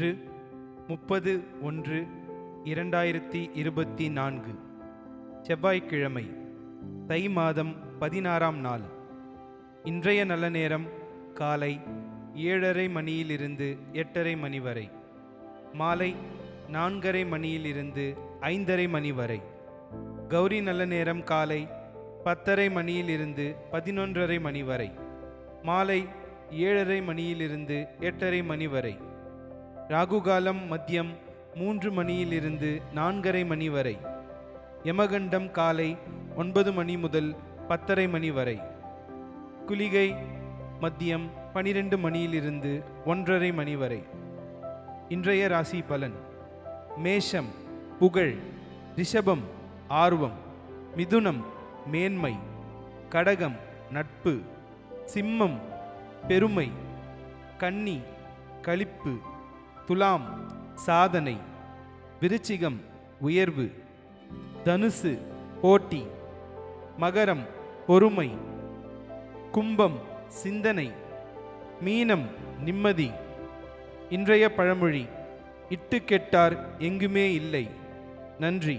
இன்று 30/1/2024 செவ்வாய்க்கிழமை, தை மாதம் 16ஆம் நாள். இன்றைய நல்ல நேரம் காலை 7:30 மணியிலிருந்து 8:30 மணி வரை, மாலை 4:30 மணியிலிருந்து 5:30 மணி வரை. கௌரி நல்ல நேரம் காலை 10:30 மணியிலிருந்து 11:30 மணி வரை, மாலை 7:30 மணியிலிருந்து 8:30 மணி வரை. ராகுகாலம் மதியம் 3 மணியிலிருந்து 4:30 மணி வரை. யமகண்டம் காலை 9 மணி முதல் 10:30 மணி வரை. குளிகை மதியம் 12 மணியிலிருந்து 1:30 மணி வரை. இன்றைய ராசி பலன்: மேஷம் புகழ், ரிஷபம் ஆர்வம், மிதுனம் மேன்மை, கடகம் நட்பு, சிம்மம் பெருமை, கன்னி களிப்பு, துலாம் சாதனை, விருச்சிகம் உயர்வு, தனுசு போட்டி, மகரம் பொறுமை, கும்பம் சிந்தனை, மீனம் நிம்மதி. இன்றைய பழமொழி: இட்டு கெட்டார் எங்குமே இல்லை. நன்றி.